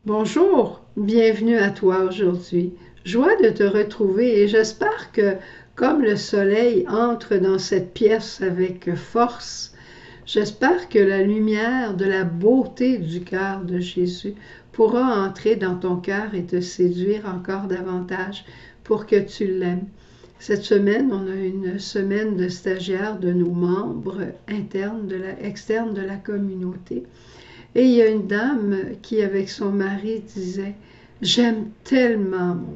Bonjour, bienvenue à toi aujourd'hui. Joie de te retrouver et j'espère que comme le soleil entre dans cette pièce avec force, j'espère que la lumière de la beauté du cœur de Jésus pourra entrer dans ton cœur et te séduire encore davantage pour que tu l'aimes. Cette semaine, on a une semaine de stagiaires de nos membres externes de la communauté. Et il y a une dame qui, avec son mari, disait j'aime tellement mon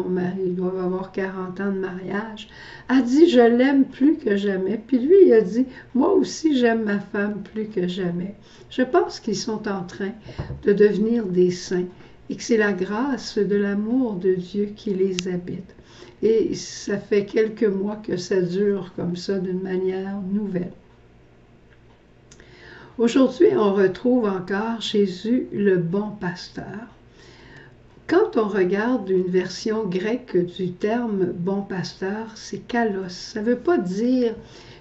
mari, ils doivent avoir 40 ans de mariage. Elle dit, je l'aime plus que jamais. Puis lui, il a dit, moi aussi, j'aime ma femme plus que jamais. Je pense qu'ils sont en train de devenir des saints et que c'est la grâce de l'amour de Dieu qui les habite. Et ça fait quelques mois que ça dure comme ça d'une manière nouvelle. Aujourd'hui, on retrouve encore Jésus, le bon pasteur. Quand on regarde une version grecque du terme bon pasteur, c'est kalos. Ça veut pas dire,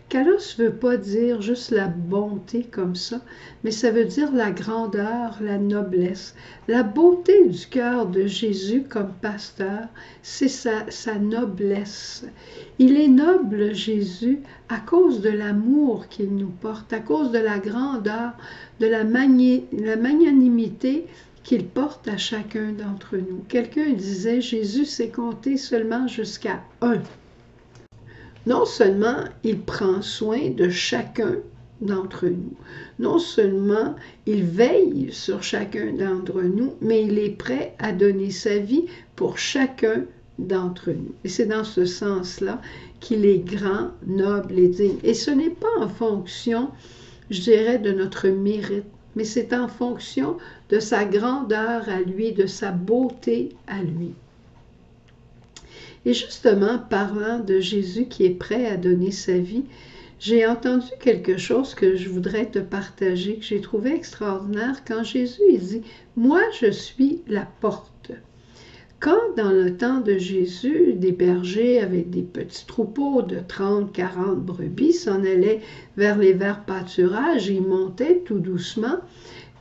kalos veut pas dire juste la bonté comme ça, mais ça veut dire la grandeur, la noblesse. La beauté du cœur de Jésus comme pasteur, c'est sa noblesse. Il est noble, Jésus, à cause de l'amour qu'il nous porte, à cause de la grandeur, de la magnanimité qu'il porte à chacun d'entre nous. Quelqu'un disait, Jésus s'est compté seulement jusqu'à 1. Non seulement il prend soin de chacun d'entre nous, non seulement il veille sur chacun d'entre nous, mais il est prêt à donner sa vie pour chacun d'entre nous. Et c'est dans ce sens-là qu'il est grand, noble et digne. Et ce n'est pas en fonction, je dirais, de notre mérite, mais c'est en fonction de sa grandeur à lui, de sa beauté à lui. Et justement, parlant de Jésus qui est prêt à donner sa vie, j'ai entendu quelque chose que je voudrais te partager, que j'ai trouvé extraordinaire, quand Jésus dit « Moi, je suis la porte ». Quand, dans le temps de Jésus, des bergers avec des petits troupeaux de 30-40 brebis s'en allaient vers les verts pâturages, ils montaient tout doucement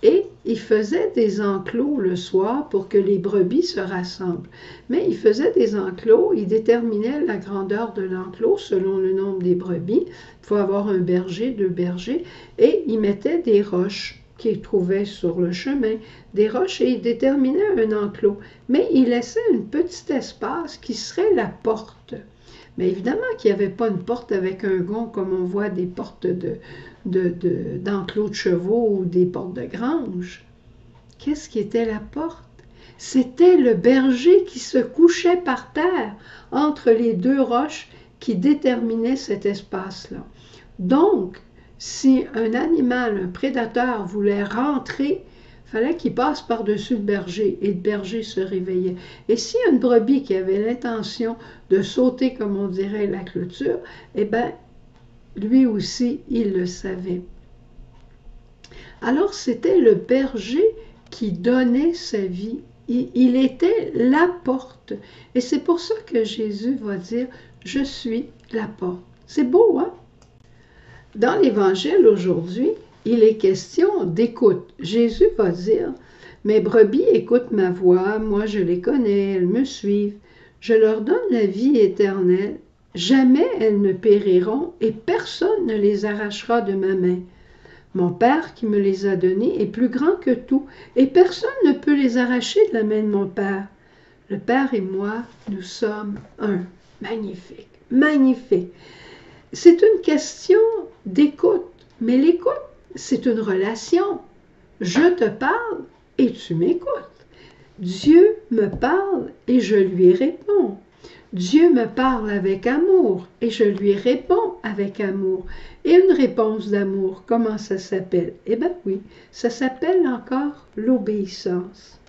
et ils faisaient des enclos le soir pour que les brebis se rassemblent. Mais ils faisaient des enclos, ils déterminaient la grandeur de l'enclos selon le nombre des brebis. Il faut avoir un berger, 2 bergers, et ils mettaient des roches qu'ils trouvaient sur le chemin, des roches, et ils déterminaient un enclos. Mais ils laissaient un petit espace qui serait la porte. Mais évidemment qu'il n'y avait pas une porte avec un gond comme on voit des portes d'enclos de chevaux ou des portes de grange. Qu'est-ce qui était la porte? C'était le berger qui se couchait par terre entre les 2 roches qui déterminaient cet espace-là. Donc, si un animal, un prédateur voulait rentrer, il fallait qu'il passe par-dessus le berger et le berger se réveillait. Et s'il y a une brebis qui avait l'intention de sauter, comme on dirait, la clôture, eh bien, lui aussi, il le savait. Alors, c'était le berger qui donnait sa vie. Il était la porte. Et c'est pour ça que Jésus va dire « Je suis la porte ». C'est beau, hein? Dans l'Évangile aujourd'hui, il est question d'écoute. Jésus va dire « Mes brebis écoutent ma voix, moi je les connais, elles me suivent. Je leur donne la vie éternelle. Jamais elles ne périront et personne ne les arrachera de ma main. Mon Père qui me les a donnés est plus grand que tout et personne ne peut les arracher de la main de mon Père. Le Père et moi, nous sommes un. » Magnifique, magnifique. C'est une question d'écoute, mais l'écoute, c'est une relation. Je te parle et tu m'écoutes. Dieu me parle et je lui réponds. Dieu me parle avec amour et je lui réponds avec amour. Et une réponse d'amour, comment ça s'appelle? Eh bien oui, ça s'appelle encore l'obéissance.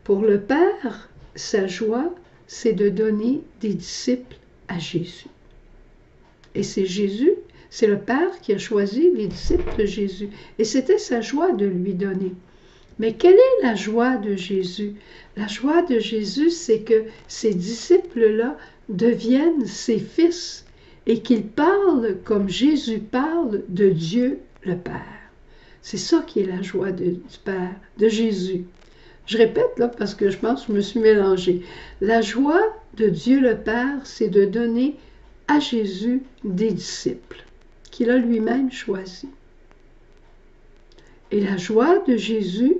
Pour le Père, sa joie, c'est de donner des disciples à Jésus. Et c'est Jésus, c'est le Père qui a choisi les disciples de Jésus. Et c'était sa joie de lui donner. Mais quelle est la joie de Jésus? La joie de Jésus, c'est que ces disciples-là deviennent ses fils et qu'ils parlent comme Jésus parle de Dieu le Père. C'est ça qui est la joie du Père, de Jésus. Je répète là parce que je pense que je me suis mélangée. La joie de Dieu le Père, c'est de donner à Jésus des disciples qu'il a lui-même choisis. Et la joie de Jésus,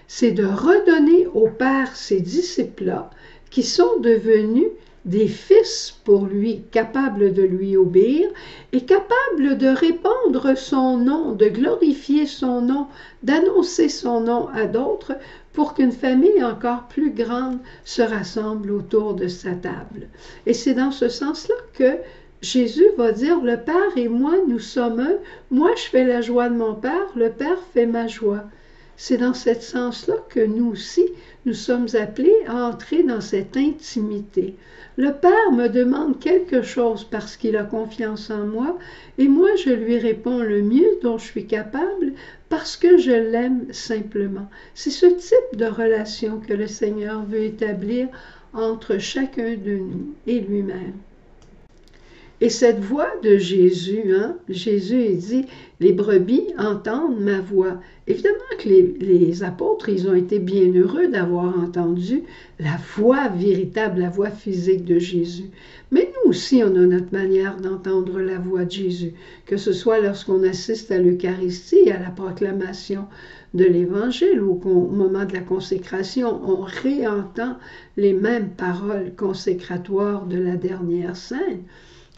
c'est de redonner au Père ces disciples-là qui sont devenus des fils pour lui, capables de lui obéir et capables de répandre son nom, de glorifier son nom, d'annoncer son nom à d'autres pour qu'une famille encore plus grande se rassemble autour de sa table. Et c'est dans ce sens-là que Jésus va dire, le Père et moi, nous sommes un. Moi, je fais la joie de mon Père, le Père fait ma joie. C'est dans ce sens-là que nous aussi, nous sommes appelés à entrer dans cette intimité. Le Père me demande quelque chose parce qu'il a confiance en moi et moi, je lui réponds le mieux dont je suis capable parce que je l'aime simplement. C'est ce type de relation que le Seigneur veut établir entre chacun de nous et lui-même. Et cette voix de Jésus, Jésus il dit, les brebis entendent ma voix. Évidemment que les apôtres, ils ont été bien heureux d'avoir entendu la voix véritable, la voix physique de Jésus. Mais nous aussi, on a notre manière d'entendre la voix de Jésus, que ce soit lorsqu'on assiste à l'Eucharistie, à la proclamation de l'Évangile ou au moment de la consécration, on réentend les mêmes paroles consécratoires de la dernière scène.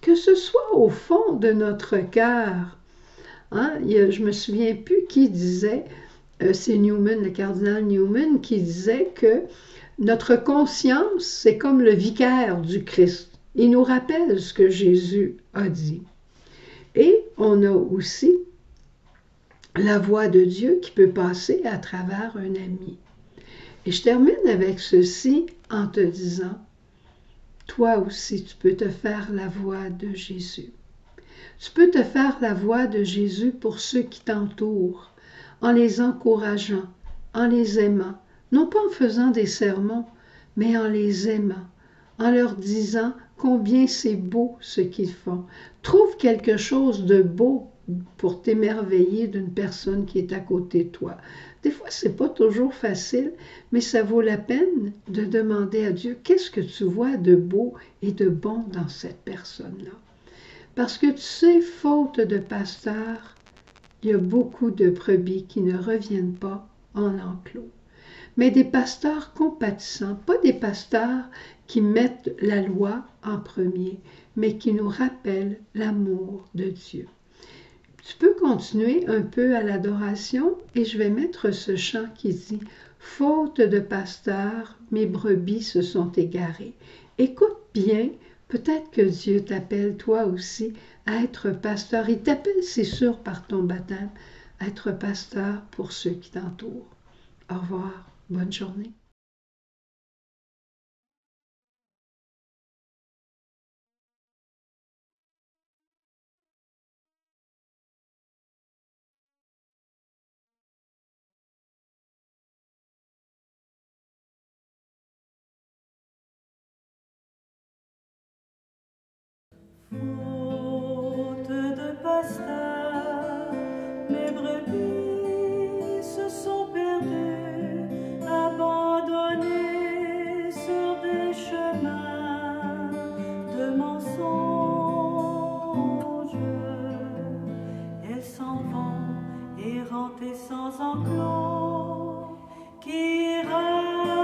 Que ce soit au fond de notre cœur. Je ne me souviens plus qui disait, c'est Newman, le cardinal Newman, qui disait que notre conscience, c'est comme le vicaire du Christ. Il nous rappelle ce que Jésus a dit. Et on a aussi la voix de Dieu qui peut passer à travers un ami. Et je termine avec ceci en te disant, toi aussi, tu peux te faire la voix de Jésus. Tu peux te faire la voix de Jésus pour ceux qui t'entourent, en les encourageant, en les aimant, non pas en faisant des sermons, mais en les aimant, en leur disant combien c'est beau ce qu'ils font. Trouve quelque chose de beau pour t'émerveiller d'une personne qui est à côté de toi. Des fois, c'est pas toujours facile, mais ça vaut la peine de demander à Dieu, qu'est-ce que tu vois de beau et de bon dans cette personne-là? Parce que tu sais, faute de pasteur, il y a beaucoup de brebis qui ne reviennent pas en enclos. Mais des pasteurs compatissants, pas des pasteurs qui mettent la loi en premier, mais qui nous rappellent l'amour de Dieu. Tu peux continuer un peu à l'adoration et je vais mettre ce chant qui dit « Faute de pasteur, mes brebis se sont égarées ». Écoute bien, peut-être que Dieu t'appelle toi aussi à être pasteur. Il t'appelle, c'est sûr, par ton baptême, à être pasteur pour ceux qui t'entourent. Au revoir, bonne journée. Faute de pasteur, mes brebis se sont perdues, abandonnées sur des chemins de mensonges. Elles s'en vont errantes et sans enclos, qui ira